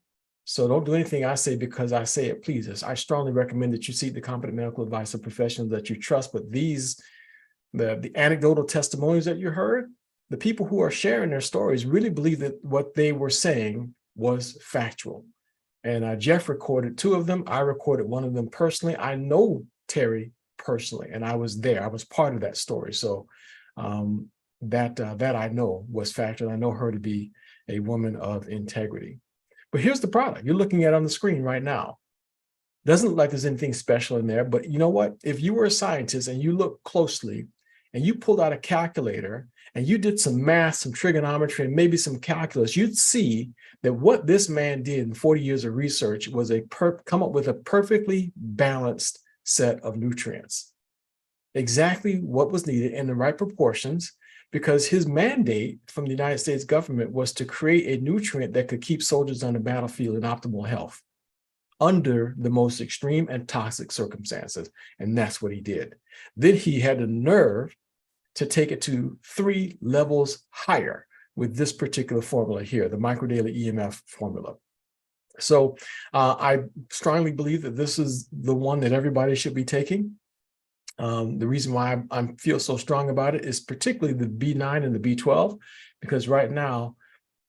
S1: so don't do anything I say because I say it pleases. I strongly recommend that you seek the competent medical advice of professionals that you trust. But the anecdotal testimonials that you heard, the people who are sharing their stories really believe that what they were saying was factual. And Jeff recorded 2 of them. I recorded 1 of them personally. I know Terri personally, and I was there. I was part of that story. So that I know was factual. I know her to be a woman of integrity. But here's the product you're looking at on the screen right now. Doesn't look like there's anything special in there, but you know what? If you were a scientist and you look closely and you pulled out a calculator and you did some math, some trigonometry, and maybe some calculus, you'd see that what this man did in 40 years of research was come up with a perfectly balanced set of nutrients. Exactly what was needed in the right proportions, because his mandate from the United States government was to create a nutrient that could keep soldiers on the battlefield in optimal health under the most extreme and toxic circumstances. And that's what he did. Then he had the nerve to take it to 3 levels higher with this particular formula here, the microdaily EMF formula. So I strongly believe that this is the one that everybody should be taking. The reason why I feel so strong about it is particularly the B9 and the B12, because right now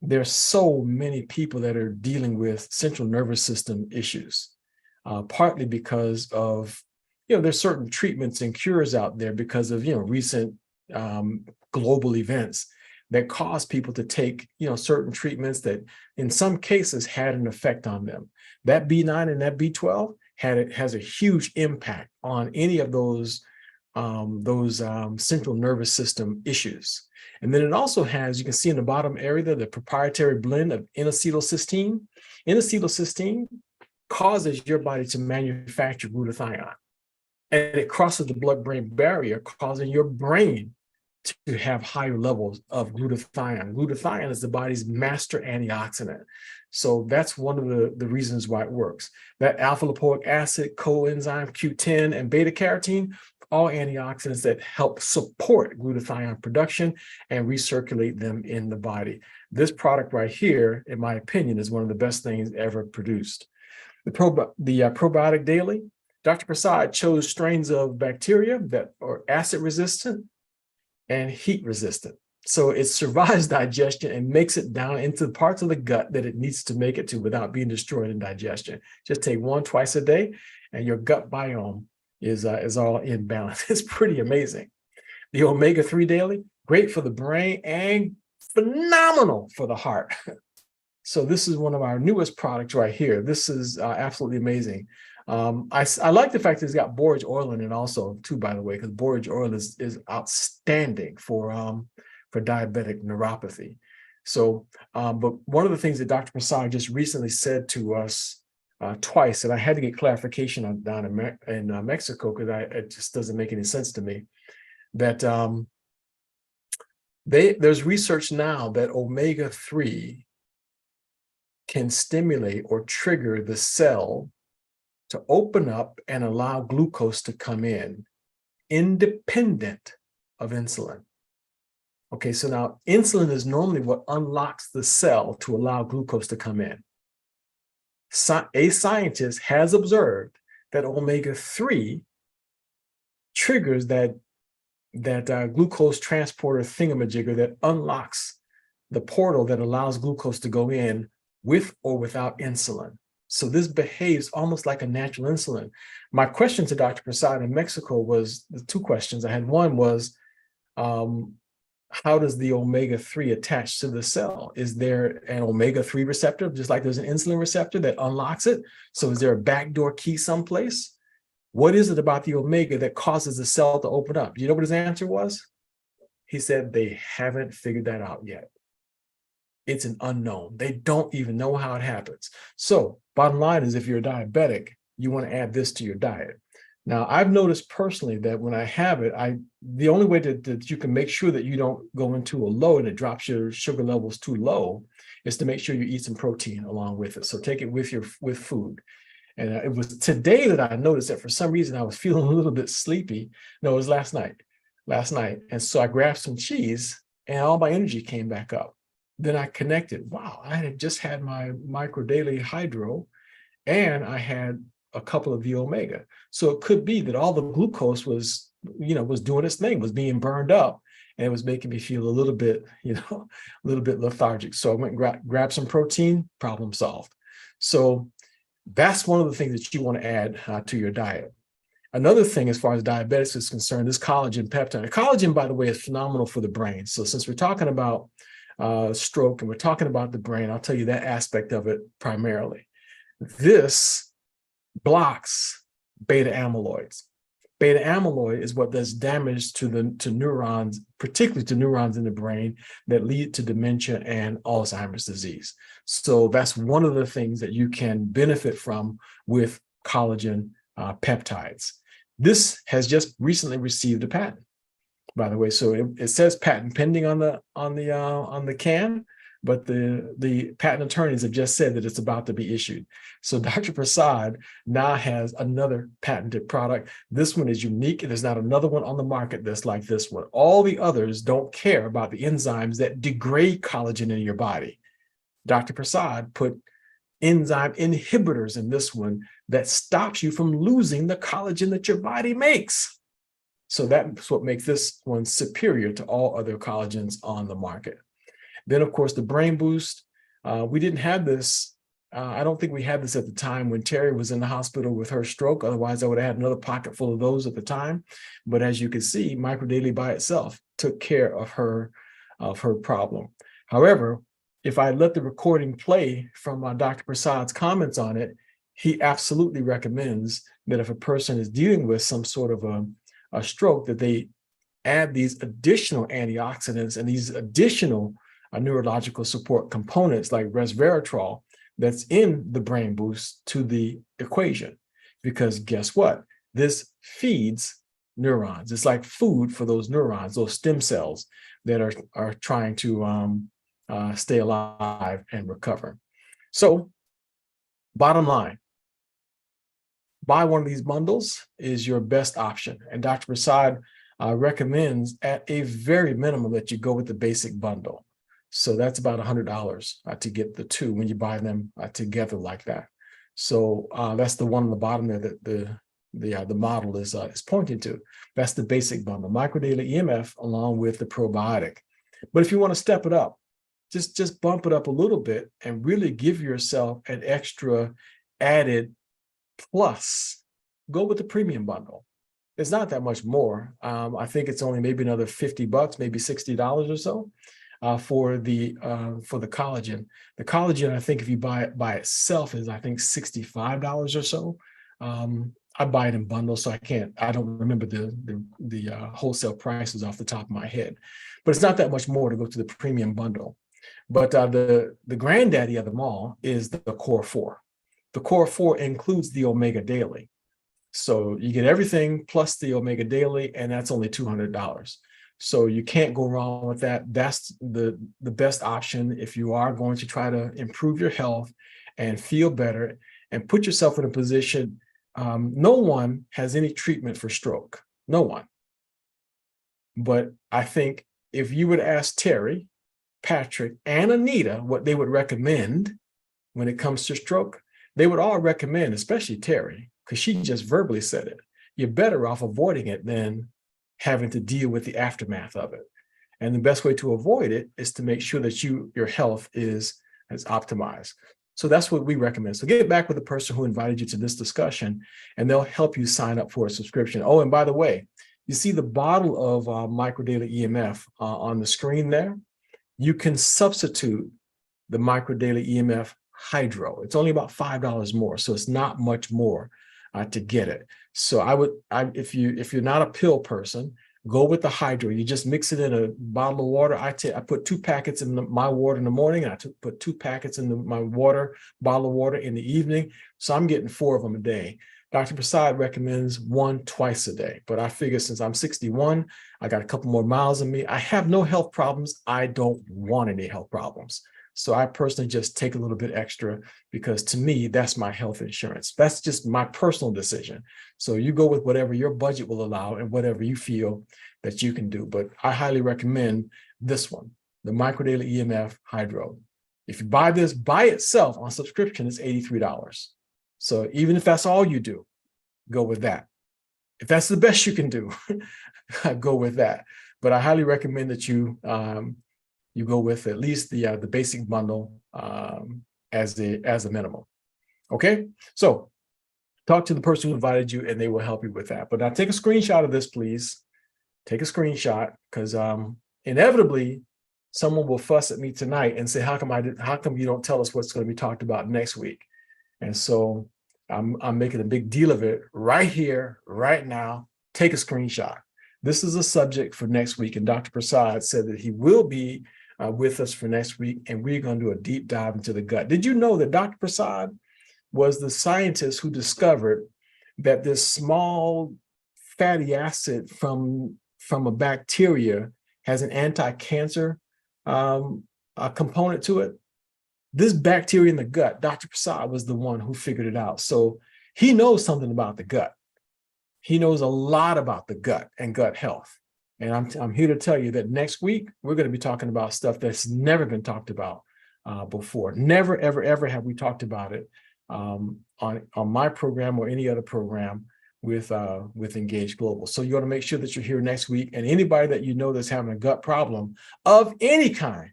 S1: there's so many people that are dealing with central nervous system issues, partly because of, there's certain treatments and cures out there because of, recent global events that cause people to take, certain treatments that in some cases had an effect on them. That B9 and that B12 has a huge impact on any of those central nervous system issues. And then it also has, you can see in the bottom area there, the proprietary blend of N-acetylcysteine. N-acetylcysteine causes your body to manufacture glutathione, and it crosses the blood-brain barrier, causing your brain to have higher levels of glutathione. Glutathione is the body's master antioxidant. So that's one of the reasons why it works. That alpha lipoic acid, coenzyme Q10, and beta carotene, all antioxidants that help support glutathione production and recirculate them in the body. This product right here, in my opinion, is one of the best things ever produced. The probiotic daily, Dr. Prasad chose strains of bacteria that are acid resistant and heat resistant. So it survives digestion and makes it down into the parts of the gut that it needs to make it to without being destroyed in digestion. Just take 1 twice a day and your gut biome is all in balance. It's pretty amazing. The omega-3 daily, great for the brain and phenomenal for the heart. So this is one of our newest products right here. This is absolutely amazing. I like the fact that it's got borage oil in it also too, by the way, because borage oil is outstanding for diabetic neuropathy. So, but one of the things that Dr. Prasad just recently said to us twice, and I had to get clarification on down in Mexico because it just doesn't make any sense to me, that there's research now that omega-3 can stimulate or trigger the cell to open up and allow glucose to come in, independent of insulin. Okay, so now insulin is normally what unlocks the cell to allow glucose to come in. A scientist has observed that omega-3 triggers that glucose transporter thingamajigger that unlocks the portal that allows glucose to go in with or without insulin. So this behaves almost like a natural insulin. My question to Dr. Prasad in Mexico was the two questions I had. One was, how does the omega-3 attach to the cell? Is there an omega-3 receptor, just like there's an insulin receptor that unlocks it? So is there a backdoor key someplace? What is it about the omega that causes the cell to open up? Do you know what his answer was? He said they haven't figured that out yet. It's an unknown. They don't even know how it happens. So bottom line is, if you're a diabetic, you want to add this to your diet. Now, I've noticed personally that when I have it, the only way that you can make sure that you don't go into a low and it drops your sugar levels too low is to make sure you eat some protein along with it. So take it with food. And it was today that I noticed that for some reason I was feeling a little bit sleepy. No, it was last night. And so I grabbed some cheese and all my energy came back up. Then I connected. Wow, I had just had my micro daily hydro and I had a couple of the omega. So it could be that all the glucose was doing its thing, was being burned up, and it was making me feel a little bit lethargic. So I went and grabbed some protein, problem solved. So that's one of the things that you want to add to your diet. Another thing, as far as diabetics is concerned, is collagen peptide. Collagen, by the way, is phenomenal for the brain. So since we're talking about stroke and we're talking about the brain, I'll tell you that aspect of it primarily. This blocks beta amyloids. Beta amyloid is what does damage to neurons, particularly to neurons in the brain that lead to dementia and Alzheimer's disease. So that's one of the things that you can benefit from with collagen peptides. This has just recently received a patent, by the way. So it says patent pending on the can, but the patent attorneys have just said that it's about to be issued. So Dr. Prasad now has another patented product. This one is unique. There's not another one on the market that's like this one. All the others don't care about the enzymes that degrade collagen in your body. Dr. Prasad put enzyme inhibitors in this one that stops you from losing the collagen that your body makes. So that's what makes this one superior to all other collagens on the market. Then, of course, the brain boost. We didn't have this. I don't think we had this at the time when Terri was in the hospital with her stroke. Otherwise, I would have had another pocket full of those at the time. But as you can see, microdaily by itself took care of her problem. However, if I let the recording play from Dr. Prasad's comments on it, he absolutely recommends that if a person is dealing with some sort of a stroke, that they add these additional antioxidants and these additional neurological support components like resveratrol that's in the brain boost to the equation. Because guess what? This feeds neurons. It's like food for those neurons, those stem cells that are trying to stay alive and recover. So bottom line, buy one of these bundles is your best option. And Dr. Prasad recommends at a very minimum that you go with the basic bundle. So that's about $100 to get the two when you buy them together like that. So that's the one on the bottom there that the model is pointing to. That's the basic bundle, microdaily EMF along with the probiotic. But if you want to step it up, just bump it up a little bit and really give yourself an extra added plus. Go with the premium bundle. It's not that much more. I think it's only maybe another $50, maybe $60 or so. For the collagen. The collagen, I think if you buy it by itself is, I think, $65 or so. I buy it in bundles, so I don't remember the wholesale prices off the top of my head, but it's not that much more to go to the premium bundle. But the granddaddy of them all is the Core 4. The Core 4 includes the Omega Daily. So you get everything plus the Omega Daily, and that's only $200. So you can't go wrong with that. That's the best option if you are going to try to improve your health and feel better and put yourself in a position. No one has any treatment for stroke. No one. But I think if you would ask Terri, Patrick, and Anita what they would recommend when it comes to stroke, they would all recommend, especially Terri, because she just verbally said it, you're better off avoiding it than having to deal with the aftermath of it. And the best way to avoid it is to make sure that your health is optimized. So that's what we recommend. So get back with the person who invited you to this discussion, and they'll help you sign up for a subscription. Oh, and by the way, you see the bottle of Micro Daily EMF on the screen there? You can substitute the Micro Daily EMF Hydro. It's only about $5 more, so it's not much more to get it. So if you're not a pill person, go with the Hydro. You just mix it in a bottle of water. I put 2 packets in my water in the morning, and I put 2 packets in my bottle of water in the evening. So I'm getting 4 of them a day. Dr. Prasad recommends 1 twice a day, but I figure since I'm 61, I got a couple more miles in me. I have no health problems. I don't want any health problems. So I personally just take a little bit extra because to me, that's my health insurance. That's just my personal decision. So you go with whatever your budget will allow and whatever you feel that you can do. But I highly recommend this one, the Micro Daily EMF Hydro. If you buy this by itself on subscription, it's $83. So even if that's all you do, go with that. If that's the best you can do, go with that. But I highly recommend that you go with at least the basic bundle as a minimum. Okay, so talk to the person who invited you, and they will help you with that. But now take a screenshot of this, please. Take a screenshot, because inevitably someone will fuss at me tonight and say, "How come you don't tell us what's going to be talked about next week?" And so I'm making a big deal of it right here, right now. Take a screenshot. This is a subject for next week, and Dr. Prasad said that he will be with us for next week, and we're going to do a deep dive into the gut. Did you know that Dr. Prasad was the scientist who discovered that this small fatty acid from a bacteria has an anti-cancer component to it? This bacteria in the gut, Dr. Prasad was the one who figured it out. So he knows something about the gut. He knows a lot about the gut and gut health. And I'm here to tell you that next week, we're going to be talking about stuff that's never been talked about before. Never, ever, ever have we talked about it on my program or any other program with Engage Global. So you want to make sure that you're here next week. And anybody that you know that's having a gut problem of any kind,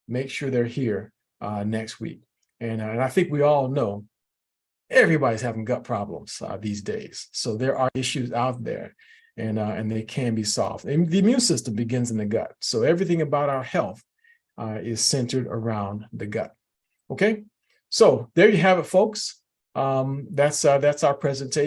S1: make sure they're here next week. And I think we all know everybody's having gut problems these days. So there are issues out there, and they can be solved. And the immune system begins in the gut. So everything about our health is centered around the gut. Okay, so there you have it, folks. That's our presentation.